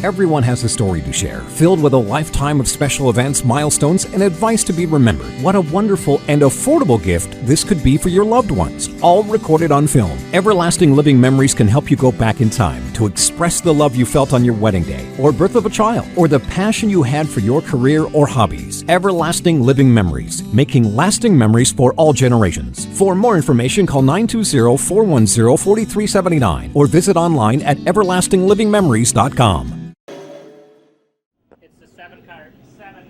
Everyone has a story to share, filled with a lifetime of special events, milestones, and advice to be remembered. What a wonderful and affordable gift this could be for your loved ones, all recorded on film. Everlasting Living Memories can help you go back in time to express the love you felt on your wedding day, or birth of a child, or the passion you had for your career or hobbies. Everlasting Living Memories, making lasting memories for all generations. For more information, call 920-410-4379 or visit online at everlastinglivingmemories.com. It's the 7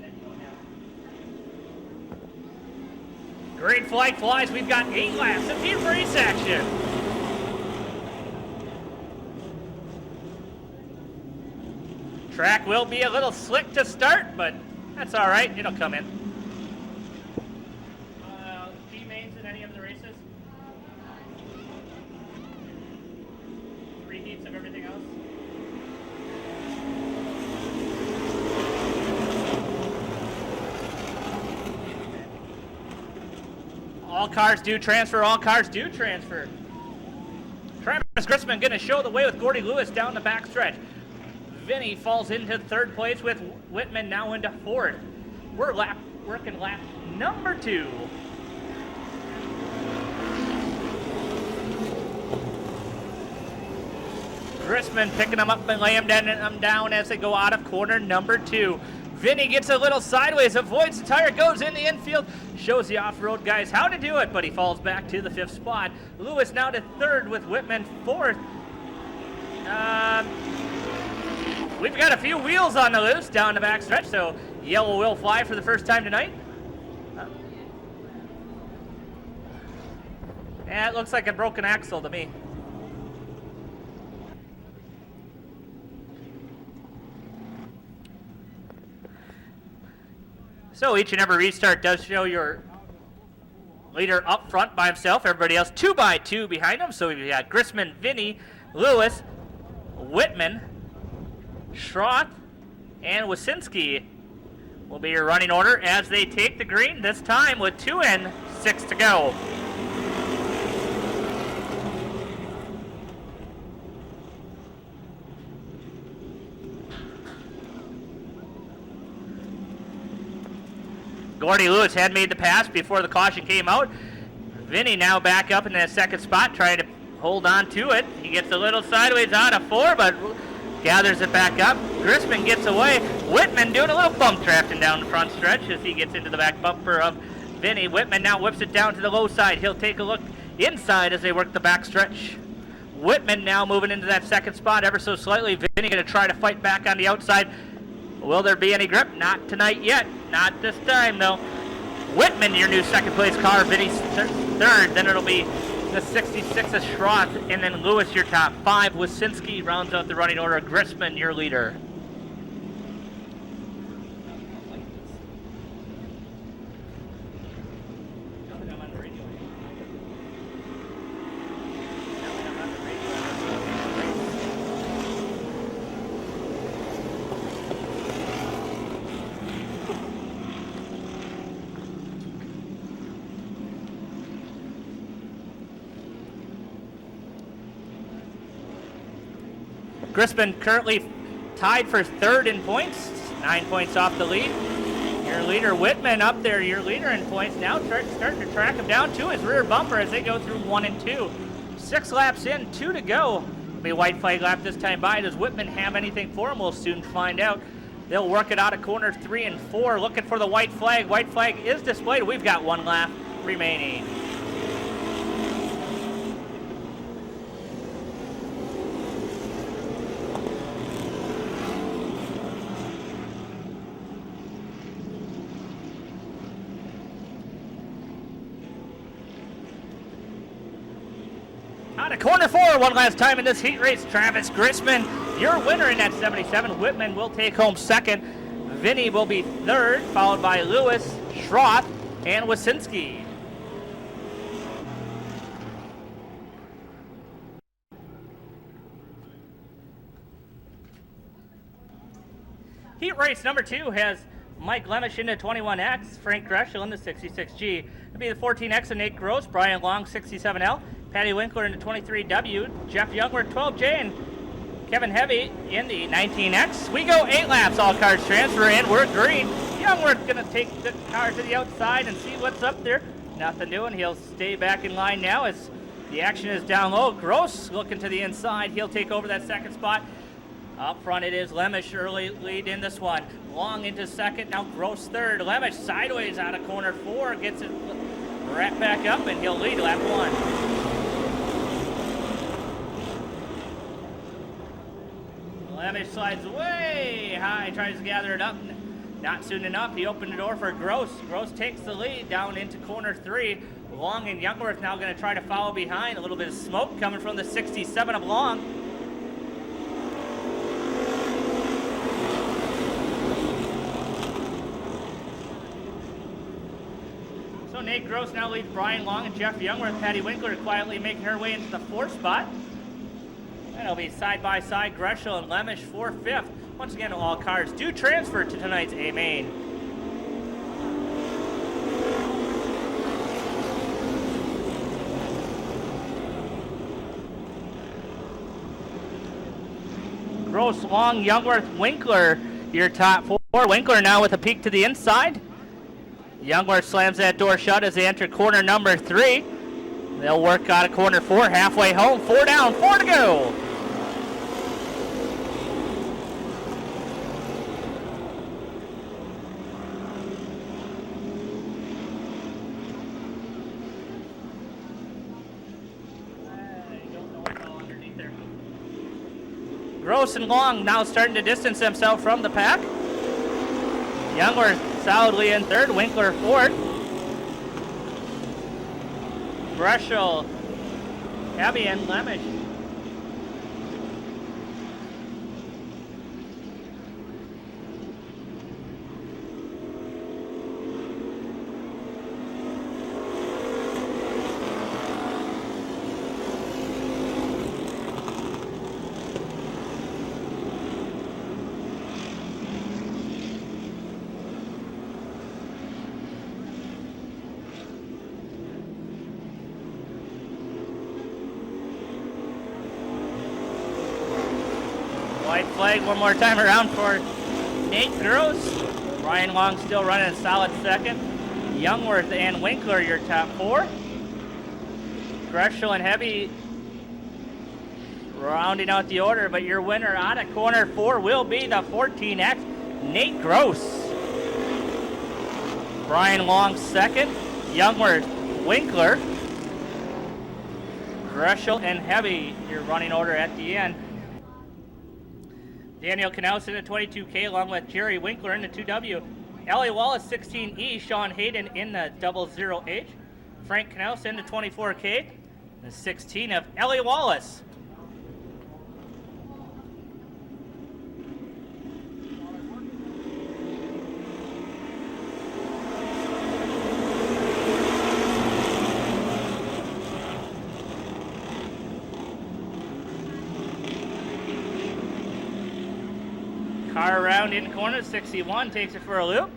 that go down. Green flag flies. We've got 8 laps of heat race action. Track will be a little slick to start, but that's all right. It'll come in. G mains in any of the races? 3 heats of everything else? All cars do transfer. All cars do transfer. Travis Grisman going to show the way with Gordy Lewis down the back stretch. Vinny falls into 3rd place with Whitman now into 4th. We're working lap number 2. Grisman picking them up and laying them down as they go out of corner number 2. Vinny gets a little sideways, avoids the tire, goes in the infield, shows the off-road guys how to do it, but he falls back to the 5th spot. Lewis now to 3rd with Whitman 4th. We've got a few wheels on the loose down the back stretch, so yellow will fly for the first time tonight. Yeah, it looks like a broken axle to me. So each and every restart does show your leader up front by himself, everybody else 2 by 2 behind him. So we've got Grisman, Vinny, Lewis, Whitman, Schroth, and Wasinski will be your running order as they take the green, this time with 2 and 6 to go. Gordy Lewis had made the pass before the caution came out. Vinny now back up in that 2nd spot, trying to hold on to it. He gets a little sideways out of 4, but gathers it back up. Grisman gets away. Whitman doing a little bump drafting down the front stretch as he gets into the back bumper of Vinny. Whitman now whips it down to the low side. He'll take a look inside as they work the back stretch. Whitman now moving into that 2nd spot ever so slightly. Vinny going to try to fight back on the outside. Will there be any grip? Not tonight yet. Not this time, though. Whitman, your new 2nd place car. Vinny's 3rd. Then it'll be the 66 of Schroth, and then Lewis, your top 5. Wasinski rounds out the running order. Grisman, your leader. Grisman currently tied for 3rd in points, 9 points off the lead. Your leader, Whitman, up there, your leader in points. Now starting to track him down to his rear bumper as they go through 1 and 2. 6 laps in, 2 to go. It'll be a white flag lap this time by. Does Whitman have anything for him? We'll soon find out. They'll work it out at corners 3 and 4, looking for the white flag. White flag is displayed. We've got 1 lap remaining. Out of corner 4, one last time in this heat race. Travis Grisman, your winner in that 77. Whitman will take home 2nd. Vinny will be 3rd, followed by Lewis, Schroth, and Wasinski. Heat race number 2 has Mike Lemish in the 21X, Frank Dreschel in the 66G. It'll be the 14X and Nate Gross, Brian Long 67L, Patty Winkler in the 23W, Jeff Youngler 12J, and Kevin Heavy in the 19X. We go 8 laps, all cars transfer in. We're green. Youngworth's going to take the car to the outside and see what's up there. Nothing doing. He'll stay back in line now as the action is down low. Gross looking to the inside. He'll take over that second spot. Up front it is Lemish, early lead in this one. Long into second, now Gross third. Lemish sideways out of corner 4, gets it right back up, and he'll lead lap 1. Lemish slides way high, tries to gather it up. Not soon enough. He opened the door for Gross. Gross takes the lead down into corner 3. Long and Youngworth now going to try to follow behind. A little bit of smoke coming from the 67 of Long. So Nate Gross now leads Brian Long and Jeff Youngworth. Patty Winkler quietly making her way into the 4th spot. And it'll be side by side Greshel and Lemish for 5th. Once again, all cars do transfer to tonight's A main. Gross, Long, Youngworth, Winkler, your top 4. Winkler now with a peek to the inside. Youngworth slams that door shut as they enter corner number 3. They'll work out of corner 4, halfway home. 4 down, 4 to go. Gross and Long now starting to distance themselves from the pack. Youngworth solidly in 3rd, Winkler 4th. Greshel, Heavy, and Lemish. White flag one more time around for Nate Gross. Brian Long still running a solid 2nd. Youngworth and Winkler your top 4. Greshel and Heavy rounding out the order, but your winner out of corner 4 will be the 14X, Nate Gross. Brian Long 2nd. Youngworth, Winkler, Greshel, and Heavy your running order at the end. Daniel Knaus in the 22K along with Jerry Winkler in the 2W. Ellie Wallace 16E, Sean Hayden in the 00H. Frank Knaus in the 24K. The 16 of Ellie Wallace. Car around in corner, 61 takes it for a loop.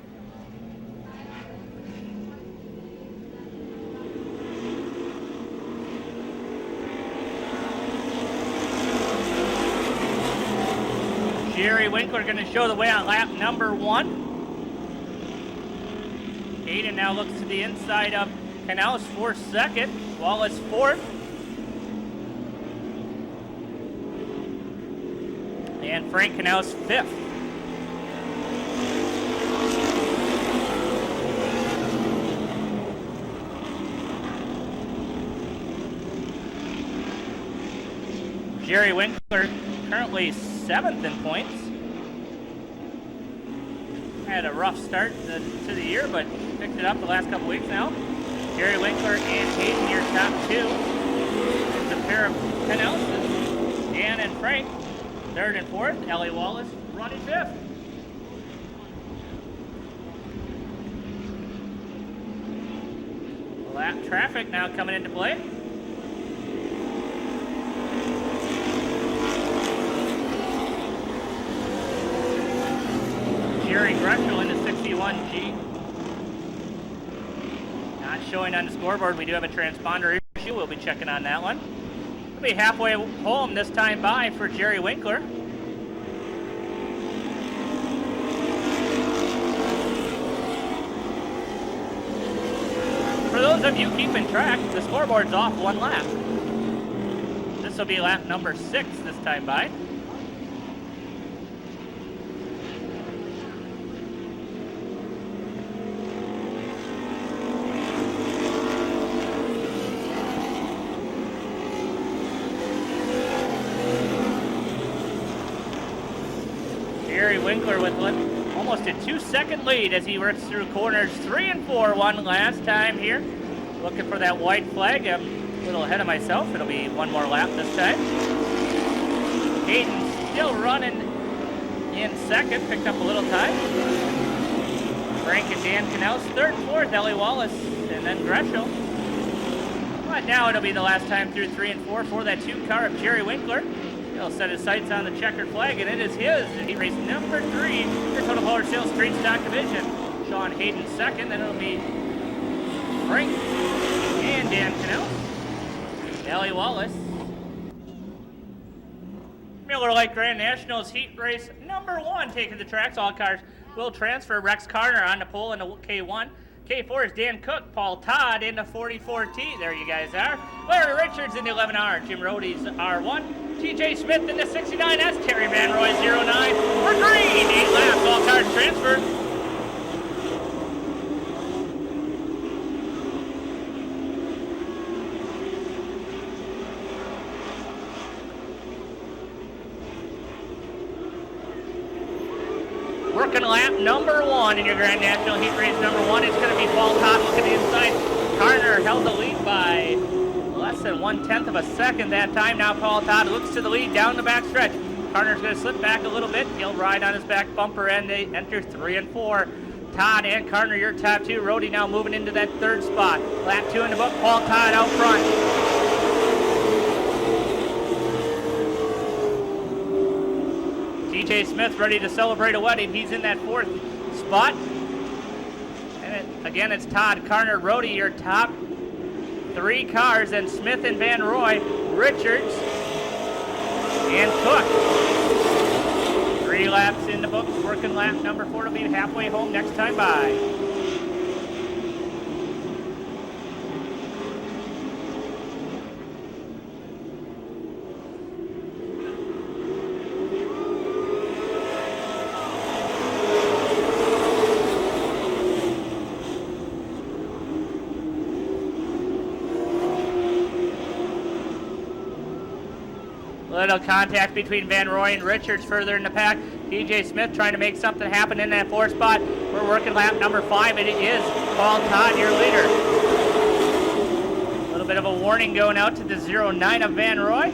Jerry Winkler going to show the way on lap number 1. Hayden now looks to the inside of Knaus for 2nd. Wallace 4th. And Frank Knaus 5th. Jerry Winkler currently 7th in points. Had a rough start to the year, but picked it up the last couple weeks now. Jerry Winkler and Hayden, your top 2. It's a pair of Knauses. Dan and Frank, 3rd and 4th. Ellie Wallace running 5th. Lap traffic now coming into play. Jerry Greshel in the 61G. Not showing on the scoreboard. We do have a transponder issue. We'll be checking on that one. We'll be halfway home this time by for Jerry Winkler. those of you keeping track, the scoreboard's off 1 lap. This will be lap number 6 this time by. Jerry Winkler with almost a 2-second lead as he works through corners 3 and 4 one last time here. Looking for that white flag. I'm a little ahead of myself. It'll be 1 more lap this time. Hayden still running in second. Picked up a little time. Frank and Dan Canals, 3rd and 4th. Ellie Wallace and then Greshel. But now it'll be the last time through 3 and 4 for that 2 car of Jerry Winkler. He'll set his sights on the checkered flag, and it is his. He raced number 3 for Total Power Sales Straight Stock Division. Sean Hayden 2nd, then it'll be Frank and Dan Cannell. Ellie Wallace. Miller Lite Grand Nationals Heat Race number 1 taking the tracks. All cars will transfer. Rex Carner on the pole in the K1. K4 is Dan Cook, Paul Todd in the 44T. There you guys are. Larry Richards in the 11R. Jim Rohde's R1. TJ Smith in the 69S. Terry Van Roy 09. For green, 8 laps. All cars transferred. Working lap number 1 in your Grand National Heat Race number 1. It's going to be Paul Todd looking inside. Carner held the lead by less than 1/10 of a second that time. Now Paul Todd looks to the lead down the back stretch. Carner's going to slip back a little bit. He'll ride on his back bumper and they enter 3 and 4. Todd and Carner, your top 2. Rohde now moving into that 3rd spot. Lap 2 in the book. Paul Todd out front. TJ Smith ready to celebrate a wedding. He's in that 4th spot. And again, it's Todd, Carner, Rohde, your top 3 cars, and Smith and Van Roy, Richards, and Cook. 3 laps in the books. Working lap number 4 will be halfway home next time by. Little contact between Van Roy and Richards further in the pack. TJ Smith trying to make something happen in that 4th spot. We're working lap number 5, and it is Paul Todd, your leader. A little bit of a warning going out to the 09 of Van Roy.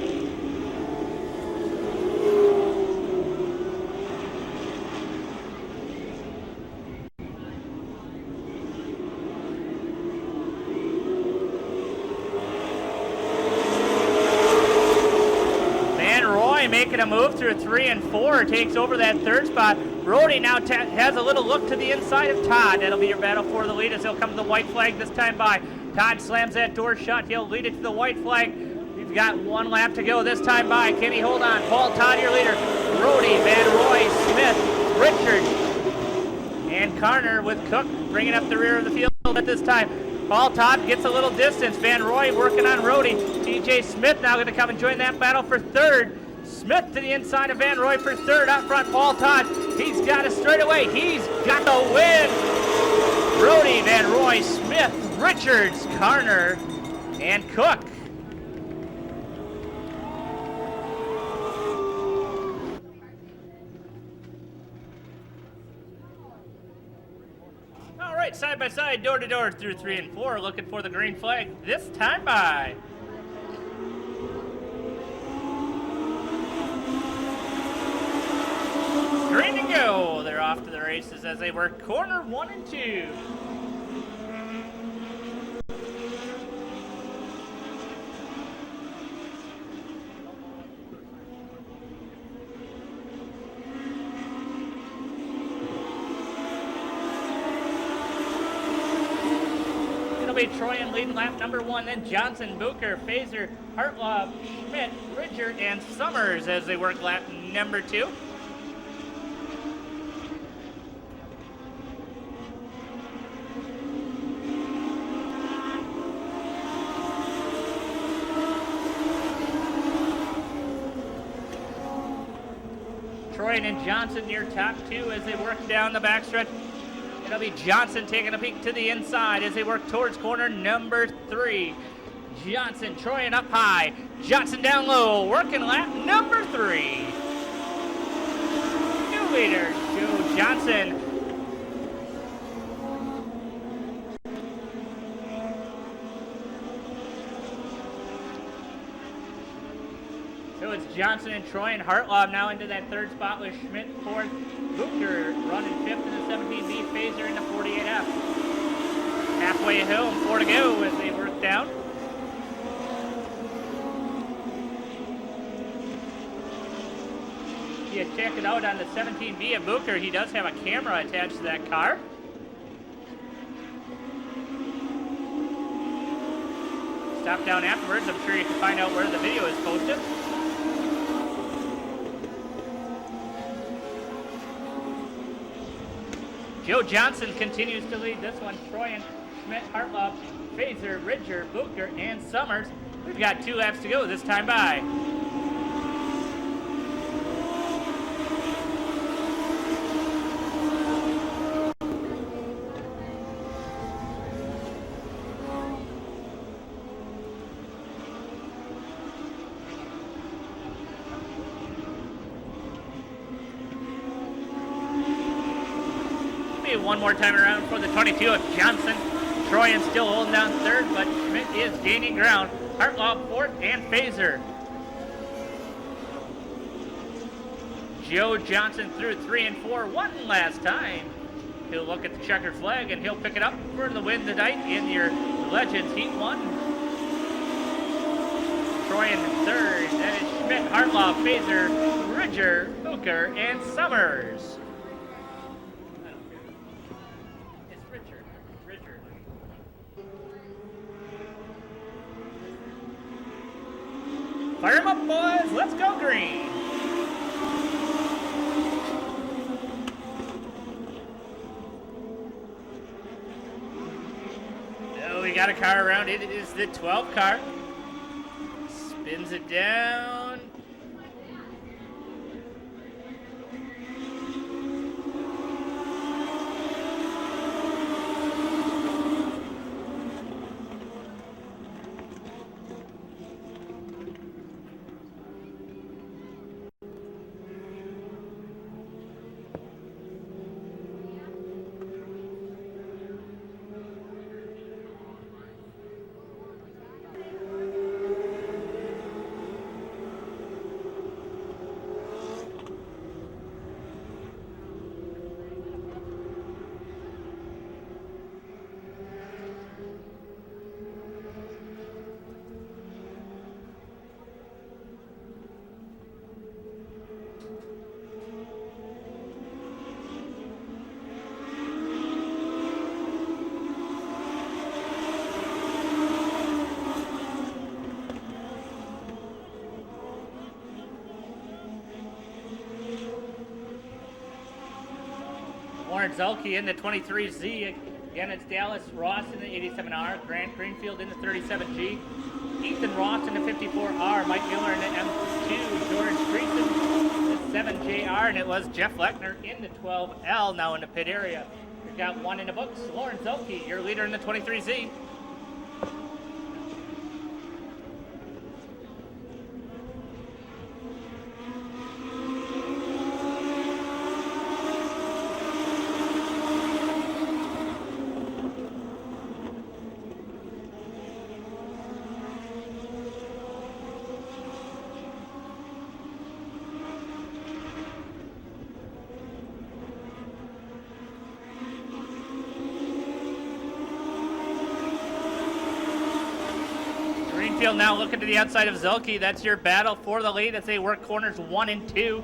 Making a move through 3 and 4, takes over that 3rd spot. Rohde now has a little look to the inside of Todd. That'll be your battle for the lead as he'll come to the white flag this time by. Todd slams that door shut. He'll lead it to the white flag. We've got 1 lap to go this time by. Can he hold on? Paul Todd, your leader. Rohde, Van Roy, Smith, Richards, and Carner with Cook bringing up the rear of the field at this time. Paul Todd gets a little distance. Van Roy working on Rohde. TJ Smith now going to come and join that battle for 3rd. Smith to the inside of Van Roy for 3rd. Out front, Paul Todd. He's got it straight away. He's got the win. Rohde, Van Roy, Smith, Richards, Carner, and Cook. All right, side by side, door to door through 3 and 4, looking for the green flag this time by. Green to go. They're off to the races as they work corner 1 and 2. It'll be Troyan leading lap number 1, then Johnson, Booker, Fazer, Hartlaw, Schmidt, Richard, and Summers as they work lap number 2. Troyan and Johnson near top two as they work down the backstretch. It'll be Johnson taking a peek to the inside as they work towards corner number 3. Johnson, Troyan up high. Johnson down low, working lap number 3. New leader, Joe Johnson. So it's Johnson and Troy and Hartlaub now into that third spot with Schmidt fourth. Bucher running fifth in the 17B. Phaser in the 48F. Halfway home, 4 to go as they work down. You check it out on the 17B of Bucher. He does have a camera attached to that car. Stop down afterwards. I'm sure you can find out where the video is posted. Joe Johnson continues to lead this one. Troyan, Schmidt, Hartlaub, Phaser, Ridger, Bucher, and Summers. We've got 2 laps to go this time by. One more time around for the 22 of Johnson. Troyan still holding down third, but Schmidt is gaining ground. Hartlaub fourth and Phaser. Joe Johnson through 3 and 4 one last time. He'll look at the checkered flag and he'll pick it up for the win tonight in your Legends Heat 1. Troyan third, that is Schmidt, Hartlaub, Phaser, Ridger, Bucher, and Summers. Fire 'em up, boys. Let's go green. Oh, we got a car around. It is the 12 car. Spins it down. Warren Zelke in the 23Z. Again, it's Dallas Ross in the 87R. Grant Greenfield in the 37G. Ethan Ross in the 54R. Mike Miller in the M2. George Streeton in the 7JR. And it was Jeff Lechner in the 12L now in the pit area. We've got one in the books. Lauren Zelke, your leader in the 23Z. Greenfield now looking to the outside of Zelke. That's your battle for the lead as they work corners 1 and 2.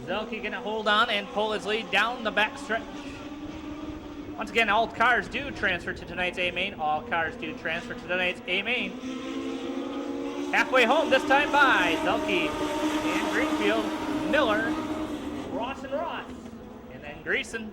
Zelke going to hold on and pull his lead down the back stretch. Once again, all cars do transfer to tonight's A main. All cars do transfer to tonight's A main. Halfway home this time by Zelke and Greenfield, Miller, Ross and Ross, and then Greason.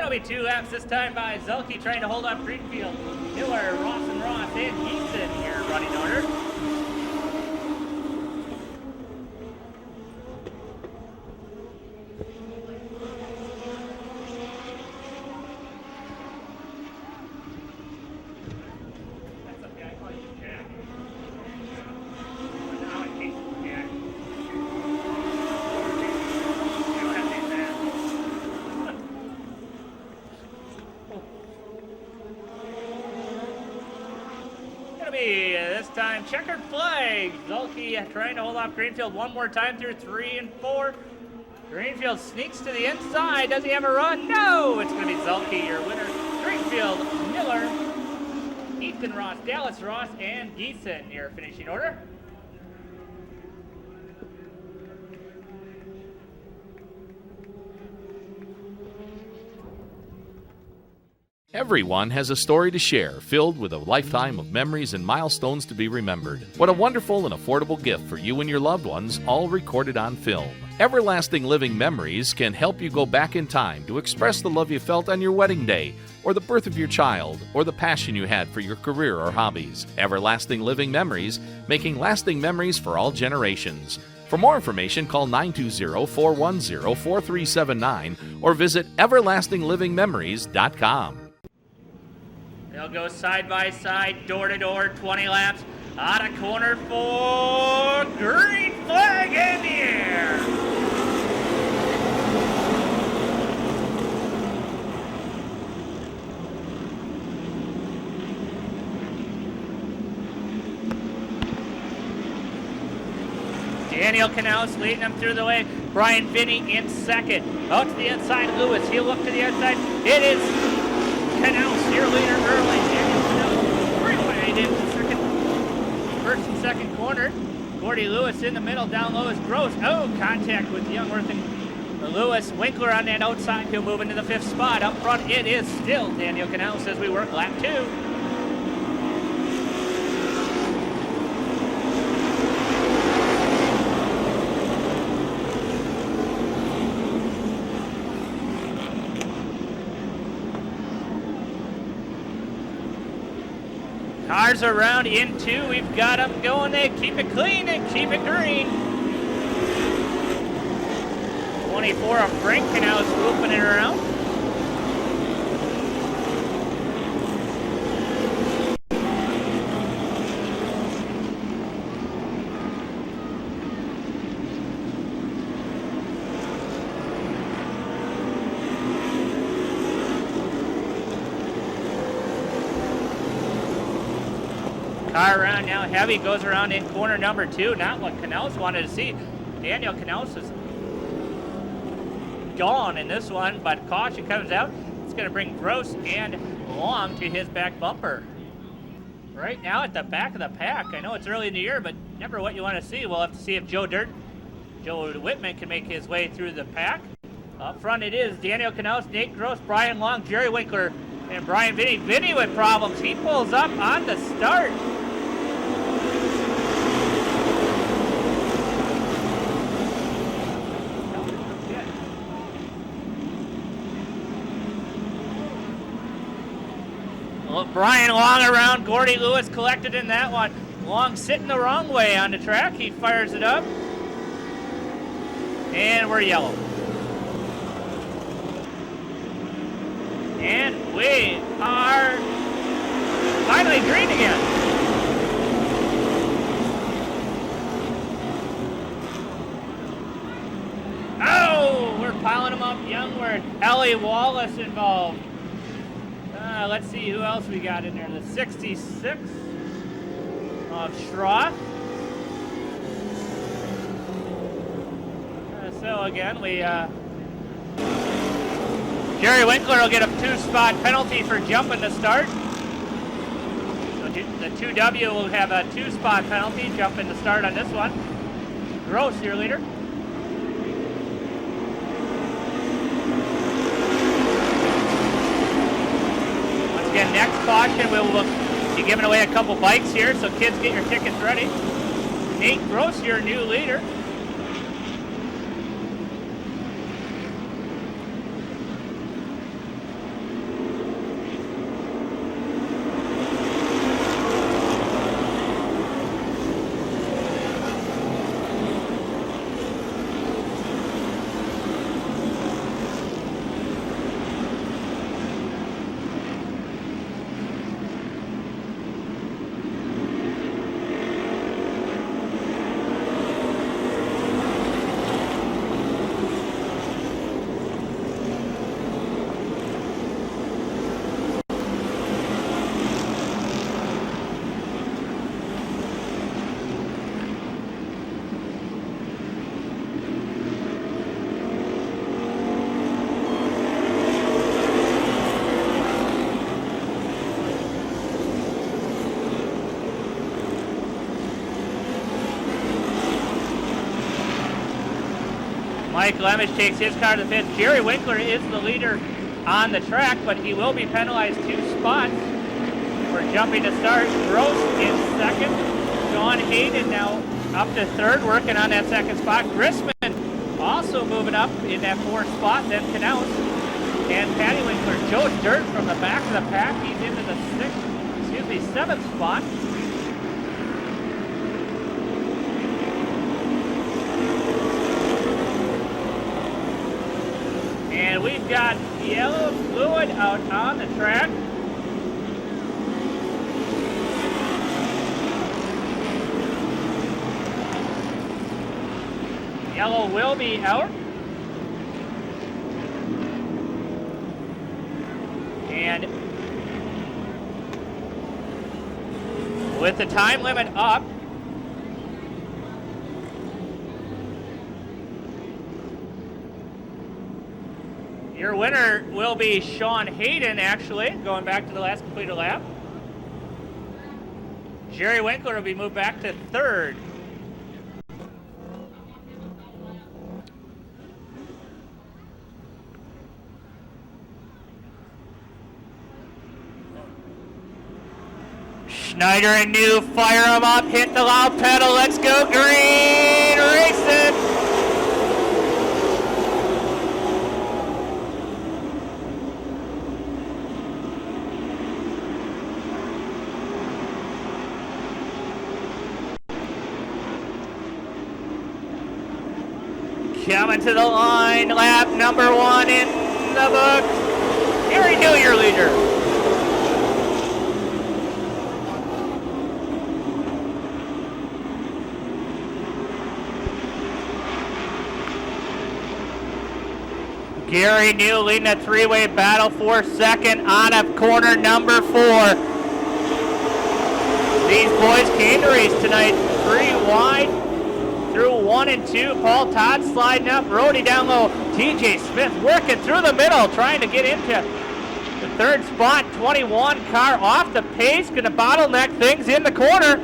That'll be 2 laps this time by Zelke trying to hold off Greenfield. Miller, Ross, and Geeson here running order. This time, checkered flag. Zelke trying to hold off Greenfield one more time through 3 and 4. Greenfield sneaks to the inside. Does he have a run? No! It's going to be Zelke, your winner. Greenfield, Miller, Ethan Ross, Dallas Ross, and Geeson, your finishing order. Everyone has a story to share, filled with a lifetime of memories and milestones to be remembered. What a wonderful and affordable gift for you and your loved ones, all recorded on film. Everlasting Living Memories can help you go back in time to express the love you felt on your wedding day, or the birth of your child, or the passion you had for your career or hobbies. Everlasting Living Memories, making lasting memories for all generations. For more information, call 920-410-4379 or visit everlastinglivingmemories.com. They'll go side by side, door to door, 20 laps. Out of corner 4, green flag in the air. Daniel Canals leading them through the way. Brian Finney in second. Out to the inside, Lewis. He'll look to the outside. It is Canals, your leader early. Daniel Canals right in the first and second corner. Gordy Lewis in the middle, down low is Gross. Oh, contact with Youngworth and Lewis. Winkler on that outside. He'll move into the 5th spot. Up front, it is still Daniel Canals as we work lap 2. Cars around in 2. We've got them going. They keep it clean and keep it green. 24 of Frank now swooping it around. Car around now, heavy goes around in corner number 2. Not what Canals wanted to see. Daniel Canals is gone in this one, but caution comes out. It's going to bring Gross and Long to his back bumper. Right now at the back of the pack. I know it's early in the year, but never what you want to see. We'll have to see if Joe Whitman can make his way through the pack. Up front it is Daniel Canals, Nate Gross, Brian Long, Jerry Winkler, and Brian Vinny. Vinny with problems. He pulls up on the start. Brian Long around, Gordy Lewis collected in that one. Long sitting the wrong way on the track. He fires it up. And we're yellow. And we are finally green again. Oh, we're piling them up. Youngworth, Ellie Wallace involved. Let's see who else we got in there. The 66 of Schroth. So again, Jerry Winkler will get a 2-spot penalty for jumping the start. So the 2W will have a 2-spot penalty, jumping the start on this one. Gross, your leader. Again, next caution, we will be giving away a couple bikes here, so kids, get your tickets ready. Nate Gross, your new leader. Mike Lemish takes his car to the pit. Jerry Winkler is the leader on the track, but he will be penalized 2 spots for jumping to start. Gross in second. Sean Hayden now up to third, working on that second spot. Grissman also moving up in that 4th spot, then Knaus and Patty Winkler. Joe Dirt from the back of the pack, he's into the 7th spot. And we've got yellow fluid out on the track. Yellow will be out. And with the time limit up, your winner will be Sean Hayden, actually, going back to the last completed lap. Jerry Winkler will be moved back to third. Schneider and New, fire them up, hit the loud pedal, let's go green, racing! Coming to the line, lap number 1 in the book. Gary New, your leader. Gary New leading a 3-way battle for second on of corner number 4. These boys came to race tonight 3 wide through 1 and 2. Paul Todd sliding up, Rhodey down low. TJ Smith working through the middle, trying to get into the 3rd spot. 21 car off the pace, gonna bottleneck things in the corner.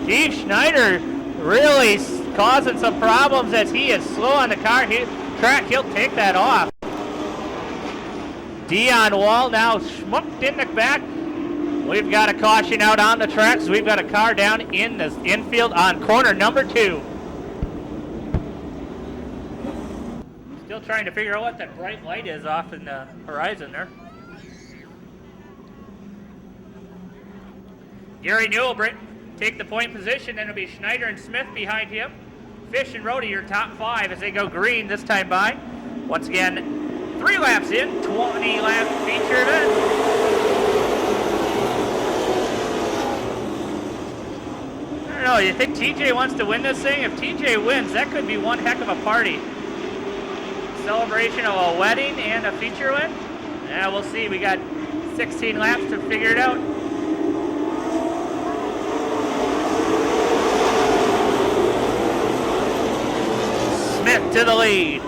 Steve Schneider really causing some problems as he is slow on the car. He'll take that off. Dion Wall now schmucked in the back. We've got a caution out on the track, so we've got a car down in the infield on corner number 2. Still trying to figure out what that bright light is off in the horizon there. Gary Newell take the point position, then it'll be Schneider and Smith behind him. Fish and Rhodey, your top 5 as they go green this time by. Once again, 3 laps in, 20 lap feature event. I don't know, you think TJ wants to win this thing? If TJ wins, that could be one heck of a party. Celebration of a wedding and a feature win? Yeah, we'll see. We got 16 laps to figure it out. Smith to the lead.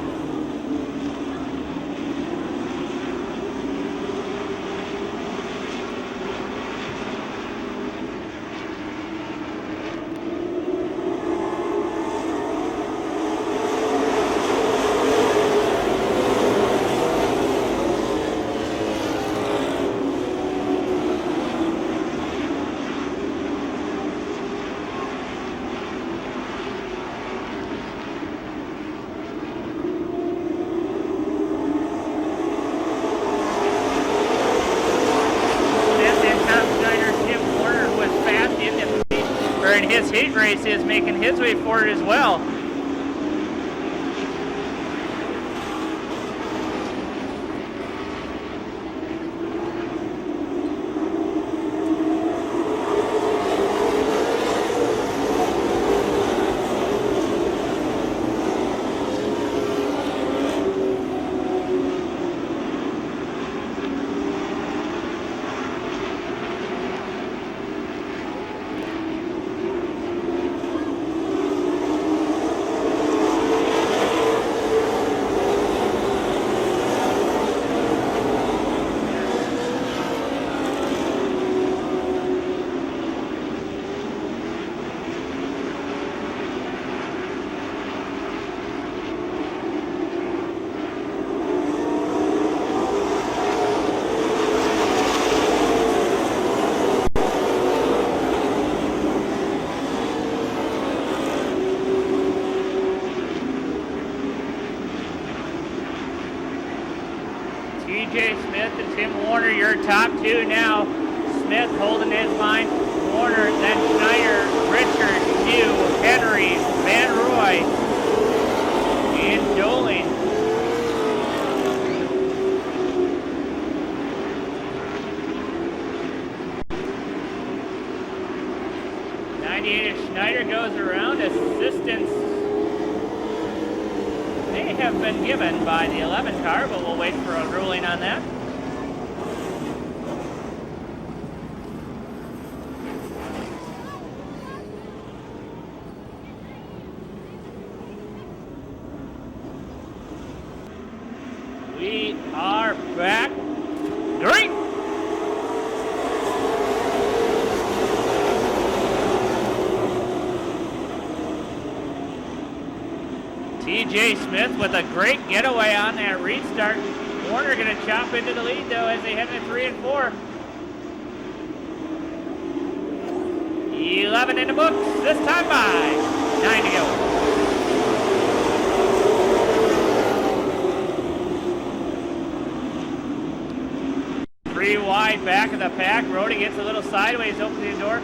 His heat race is making his way forward as well. TJ Smith and Tim Warner, your top two now. Smith holding his line. Warner, then Schneider, Richard, New, Henry, Van Roy, and Doling. Schneider goes around. Assistance may have been given by the 11 car, but we'll wait for a ruling on that. We are back. Great! TJ Smith with a great getaway on that restart. Warner going to chop into the lead though as they head into 3 and 4. 11 in the books, this time by 9 to go. Three wide back of the pack. Rody gets a little sideways, opening the door.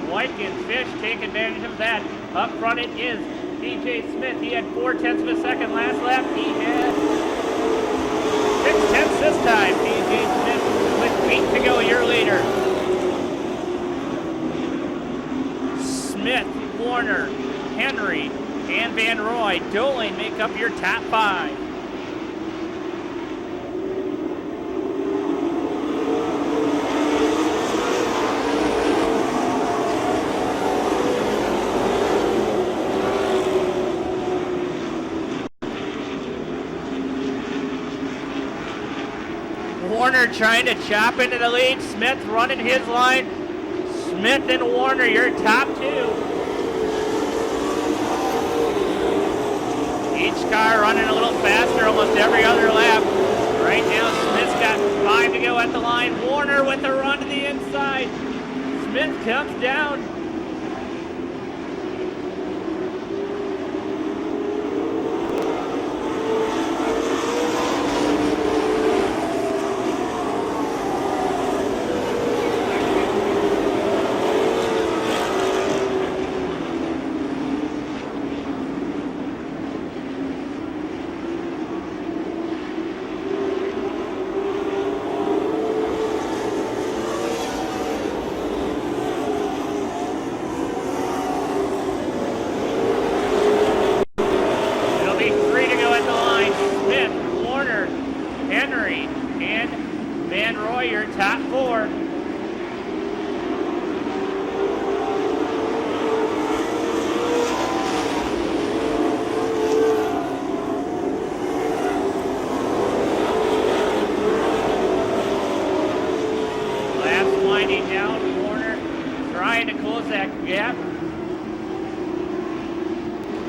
White and Fish take advantage of that. Up front it is TJ Smith. He had 4/10 of a second last lap. He had 6/10 this time. TJ Smith with 8 to go, your leader. Smith, Warner, Henry, and Van Roy, Doling make up your top 5. Warner trying to chop into the lead. Smith running his line. Smith and Warner, your top 2. Each car running a little faster almost every other lap. Right now, Smith's got 5 to go at the line. Warner with a run to the inside. Smith comes down.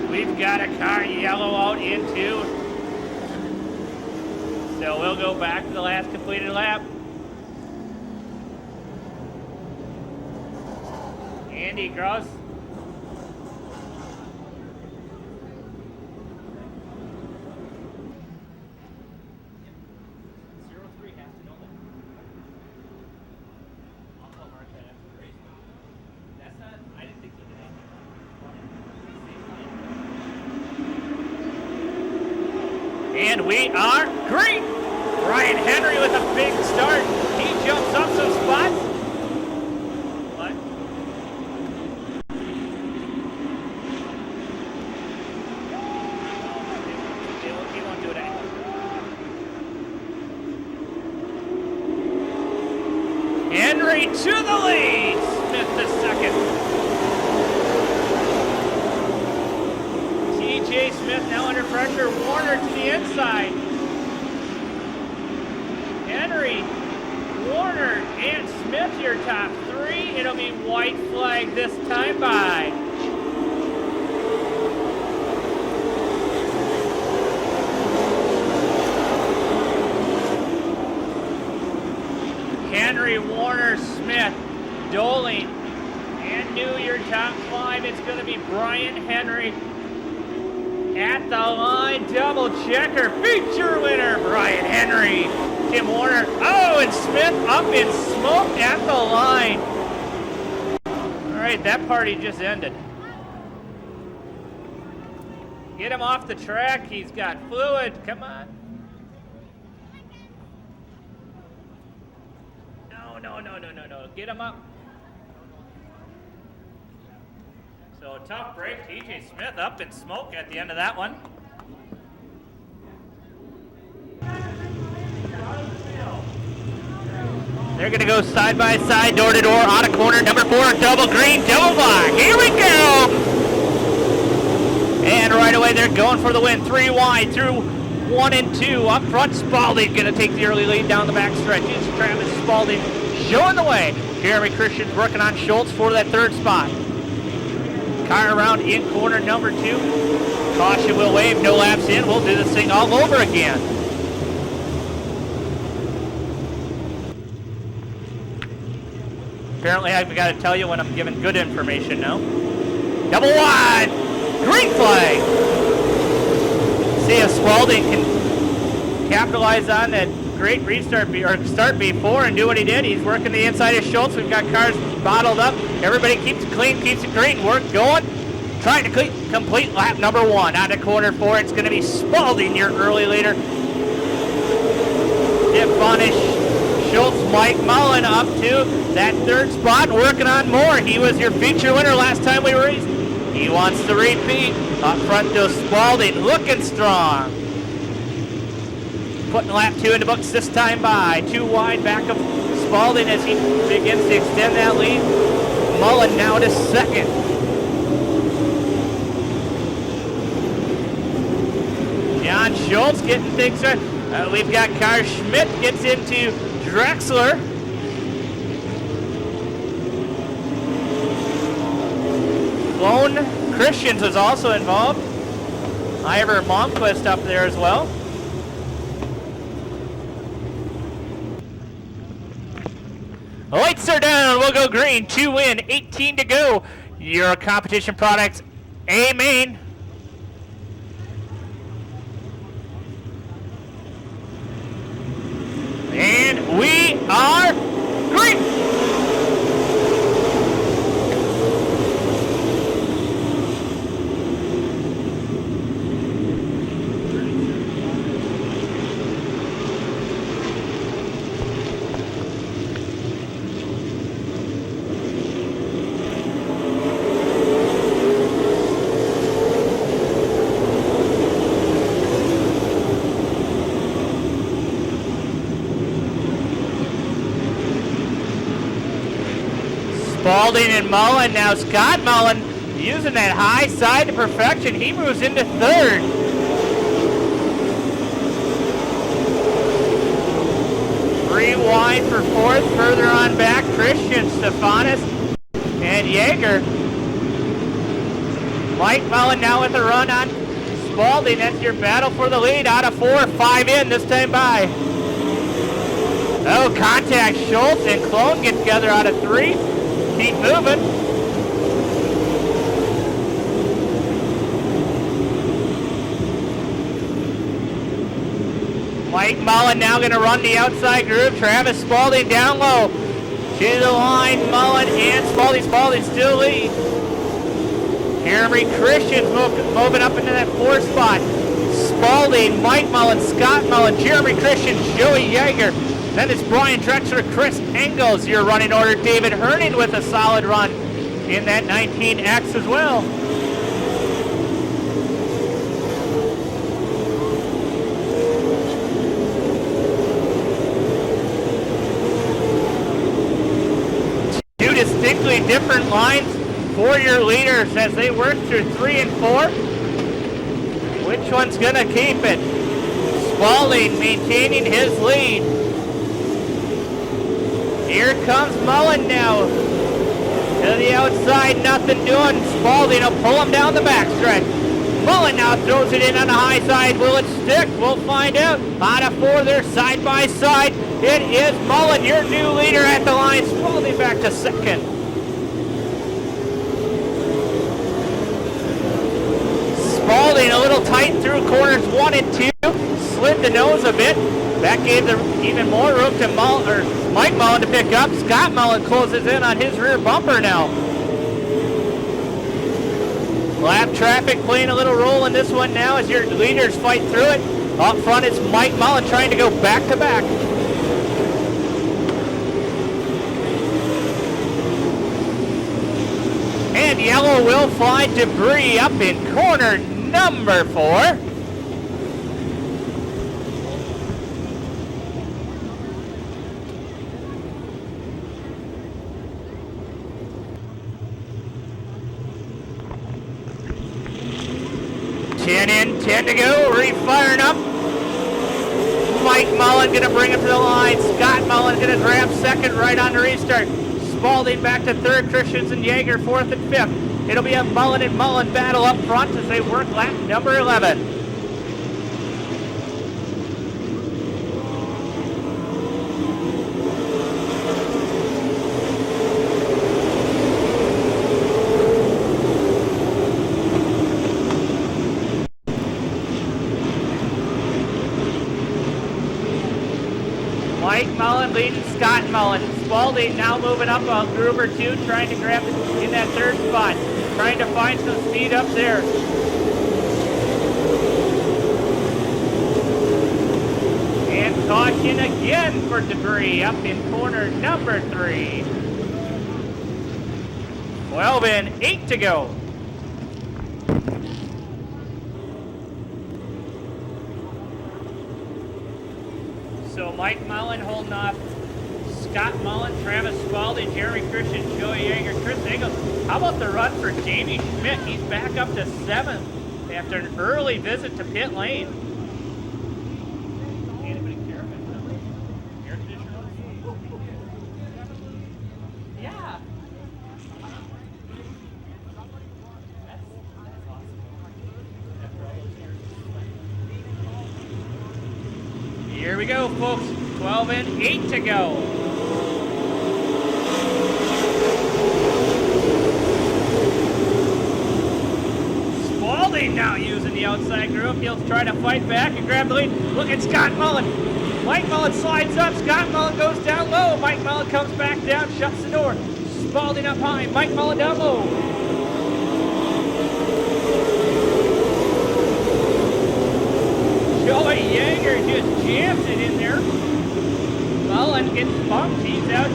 We've got a car yellow out into. So we'll go back to the last completed lap. Andy Gross. And we are green. Brian Henry with a big start. He jumps up some spots. What? He won't do it anymore. Henry to the lead. Smith the second. TJ Smith now under pressure. Warner to the inside. Henry, Warner, and Smith your top 3. It'll be white flag this time by. Henry, Warner, Smith, Doling, and New your top 5. It's going to be Brian Henry. At the line, double checker, feature winner, Brian Henry, Tim Warner. Oh, and Smith up in smoke at the line. All right, that party just ended. Get him off the track. He's got fluid. Come on. No. Get him up. So tough break. TJ Smith up in smoke at the end of that one. They're going to go side by side, door to door, out of corner, number 4, double green, double black. Here we go. And right away they're going for the win. 3 wide through 1 and 2. Up front, Spalding going to take the early lead down the back stretch. It's Travis Spalding showing the way. Jeremy Christian's working on Schultz for that 3rd spot. Car around in corner number 2. Caution will wave, no laps in. We'll do this thing all over again. Apparently I've got to tell you when I'm giving good information now. Double wide, green flag. See if Spalding can capitalize on that great restart or start before and do what he did. He's working the inside of Schultz. We've got cars bottled up. Everybody keeps it clean, keeps it green. Work going. Trying to complete lap number 1. Out of corner 4, it's going to be Spalding, your early leader. Dip punish. Schultz, Mike Mullen up to that 3rd spot, working on more. He was your feature winner last time we raced. He wants to repeat. Up front to Spalding, looking strong. Putting lap 2 in the books this time by. 2 wide back of Spalding as he begins to extend that lead. Mullen now to 2nd. John Schultz getting things right. We've got Carl Schmidt gets into Drexler. Lone Christians was also involved. Ivor Monquist up there as well. Lights are down. We'll go green. 2 in, 18 to go. Your competition products, A main. And we are green. Spalding and Mullen. Now Scott Mullen using that high side to perfection. He moves into 3rd. Three wide for 4th. Further on back, Christian, Stefanis, and Yeager. Mike Mullen now with a run on Spalding. That's your battle for the lead. Out of 4, 5 in this time by. Oh, contact. Schultz and Clone get together out of 3. Keep moving. Mike Mullen now going to run the outside groove. Travis Spalding down low. To the line, Mullen and Spalding. Spalding still lead. Jeremy Christian's moving up into that 4th spot. Spalding, Mike Mullen, Scott Mullen, Jeremy Christian, Joey Yeager. Then it's Brian Drexler, Chris Engels, your running order. David Herning with a solid run in that 19X as well. Two distinctly different lines for your leaders as they work through 3 and 4. Which one's going to keep it? Spalding maintaining his lead. Here comes Mullen now. To the outside, nothing doing. Spalding will pull him down the backstretch. Mullen now throws it in on the high side. Will it stick? We'll find out. Out of 4, they're side by side. It is Mullen, your new leader at the line. Spalding back to 2nd. Spalding a little tight through corners 1 and 2. Slid the nose a bit. That gave even more room to Mike Mullen to pick up. Scott Mullen closes in on his rear bumper now. Lap traffic playing a little role in this one now as your leaders fight through it. Up front it's Mike Mullen trying to go back to back. And yellow will fly debris up in corner number 4. Ten in, 10 to go, refiring up. Mike Mullen gonna bring it to the line. Scott Mullen gonna grab second right on the restart. Spalding back to third, Christensen, Yeager fourth and fifth. It'll be a Mullen and Mullen battle up front as they work lap number 11. Mike Mullen leading Scott Mullen. Spalding now moving up on Gruber 2, trying to grab it in that third spot. Trying to find some speed up there. And caution again for debris up in corner number 3. 12 in, 8 to go. So Mike Mullen holding off Scott Mullen, Travis Spalding, Jeremy Christian, Joey Yeager, Chris Engels. How about the run for Jamie Schmidt? He's back up to 7th after an early visit to pit lane. Anybody care if it's air conditioner? Yeah. That's awesome. Here we go, folks. 12 in, 8 to go. Spalding now using the outside group. He'll try to fight back and grab the lead. Look at Scott Mullen. Mike Mullen slides up. Scott Mullen goes down low. Mike Mullen comes back down, shuts the door. Spalding up high. Mike Mullen down low. Joey Yeager just jams it in there. Mullen gets bumped. He's out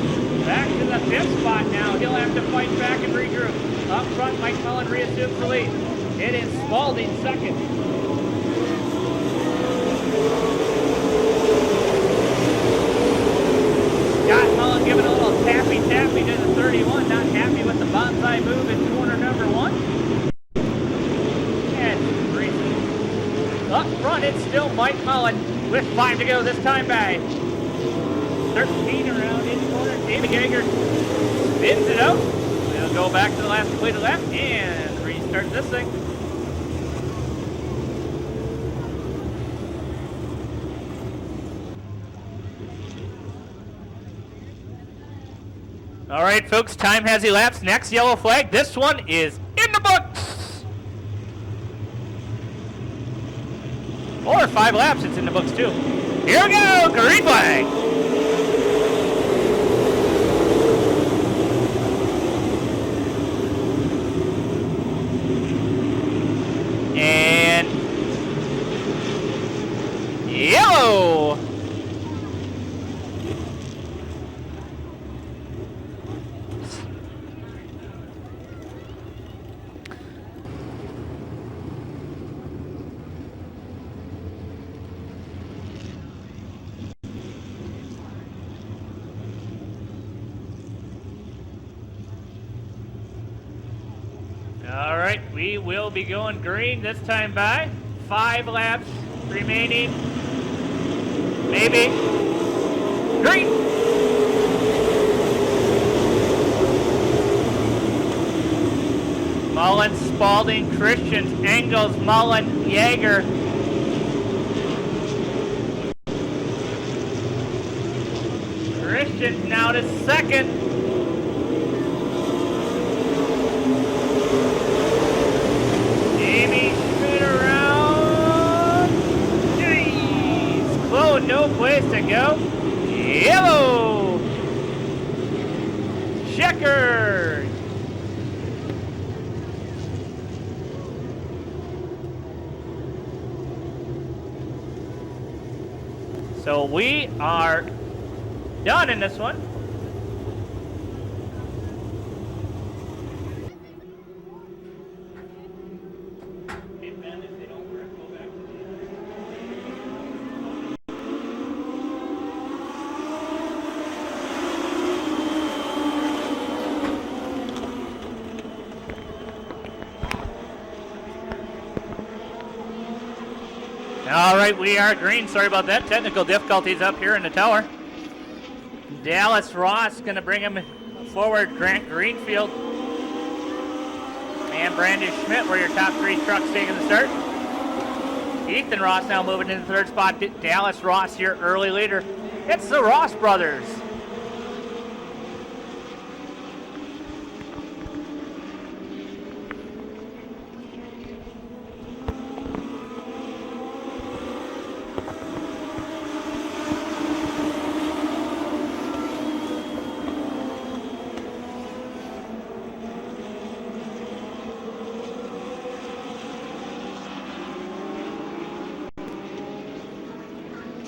back to the 5th spot now. He'll have to fight back and regroup. Up front, Mike Mullen reassumes the lead. It is Spalding second. Scott Mullen giving a little tappy-tappy to the 31. Not happy with the bonsai move in corner number 1. And up front, it's still Mike Mullen with 5 to go this time by 13 around in corner. David Yeager spins it out. We'll go back to the last completed lap and restart this thing. All right, folks, time has elapsed. Next yellow flag. This one is in the books. 4 or 5 laps, it's in the books too. Here we go, green flag. And yellow. All right, we will be going green this time by. 5 laps remaining. Maybe. Green. Mullen, Spalding, Christians, Engels, Mullen, Yeager. Christians now to second. No place ways to go. Yellow. Checkers. So we are done in this one. All right, we are green. Sorry about that. Technical difficulties up here in the tower. Dallas Ross going to bring him forward. Grant Greenfield and Brandon Schmidt were your top three trucks taking the start. Ethan Ross now moving into the third spot. Dallas Ross, your early leader. It's the Ross brothers.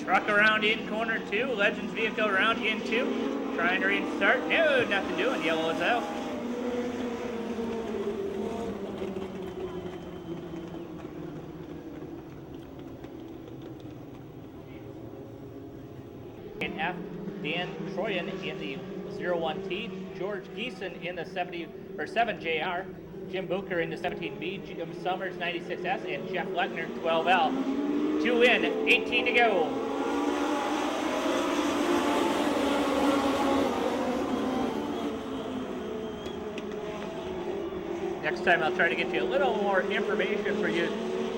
Truck around in corner two. Legends vehicle around in two. Trying to restart. No, nothing doing. Yellow is out. In F, Dan Troyan in the 01T. George Geeson in the 7JR. Jim Booker in the 17B. Jim Summers 96S and Jeff Leckner 12L. 2 in, 18 to go. Next time I'll try to get you a little more information for you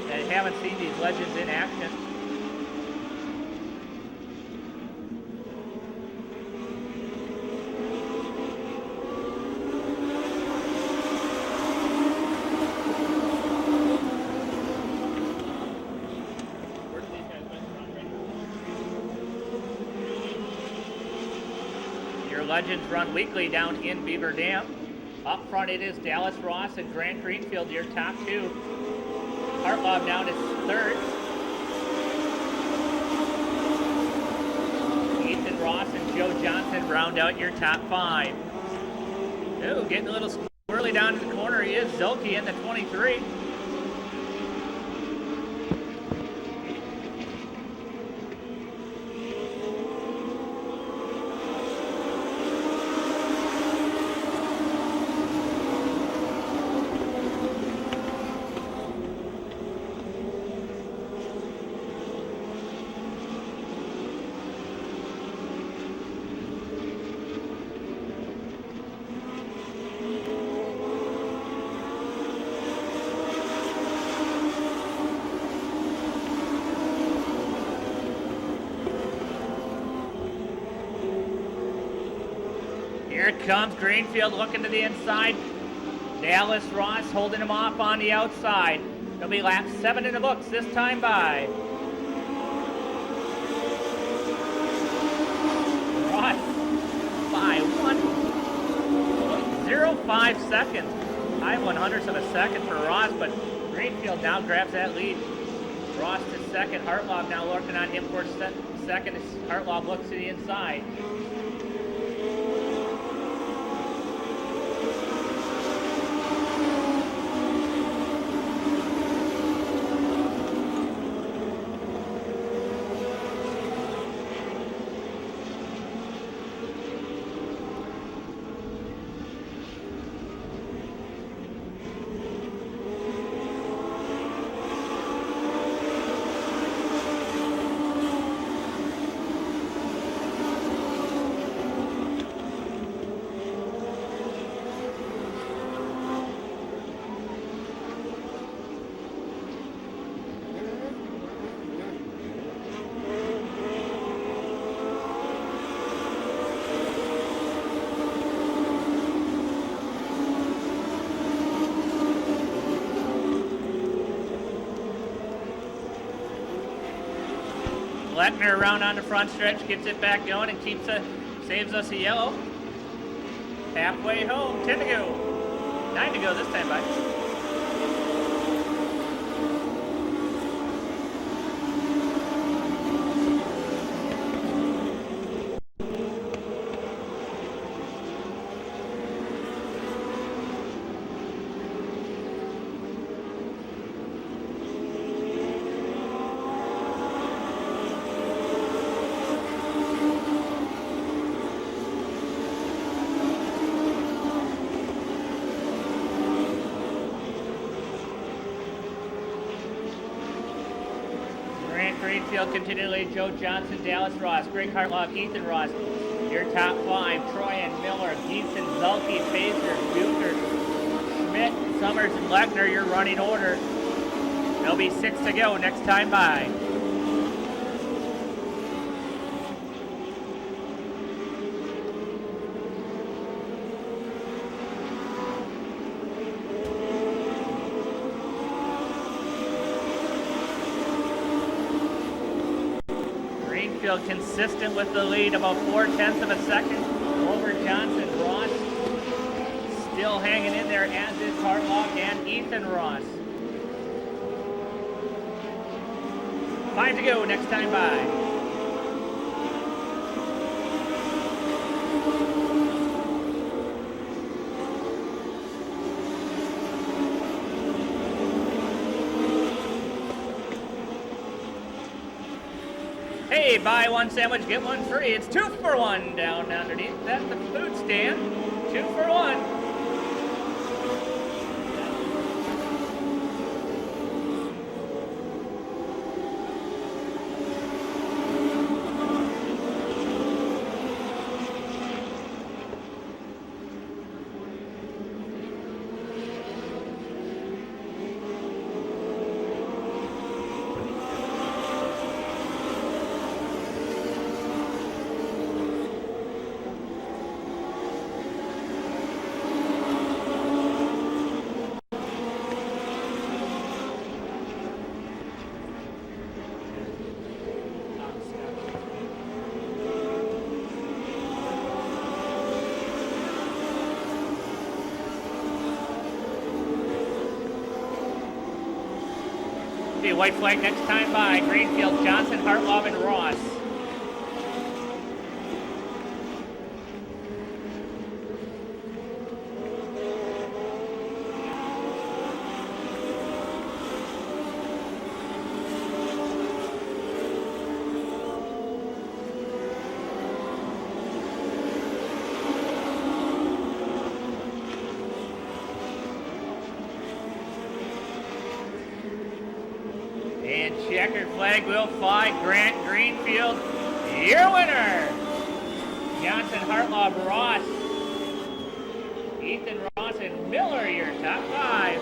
that haven't seen these legends in action. Your legends run weekly down in Beaver Dam. Up front it is Dallas Ross and Grant Greenfield, your top two. Hartlaub down is third. Ethan Ross and Joe Johnson round out your top five. Ooh, getting a little squirrely down in the corner. He is Zelke in the 23. Here comes Greenfield looking to the inside. Dallas Ross holding him off on the outside. It'll be lap 7 in the books this time by. Ross by 1.05 seconds. High 100ths of a second for Ross, but Greenfield now grabs that lead. Ross to second. Hartlaub now looking on him for second as Hartlaub looks to the inside. Lechner around on the front stretch, gets it back going and saves us a yellow. Halfway home, 10 to go. 9 to go this time, bud. Greenfield continually, Joe Johnson, Dallas Ross, Greg Hartlock, Ethan Ross. Your top 5, Troy and Miller, Gieson, Zelke, Fazer, Bucher, Schmidt, Summers, and Lechner, your running order. There'll be 6 to go next time by. Consistent with the lead, about 4/10 of a second over Johnson. Ross still hanging in there, as is Hartlock and Ethan Ross. 5 to go next time by. Hey, buy one sandwich, get one free. It's 2 for 1 down underneath. That's the food stand. 2 for 1. White flag next time by. Greenfield, Johnson, Hartlob, and Ross. Checkered flag will fly. Grant Greenfield, your winner. Johnson, Hartlob, Ross, Ethan Ross, and Miller, your top 5.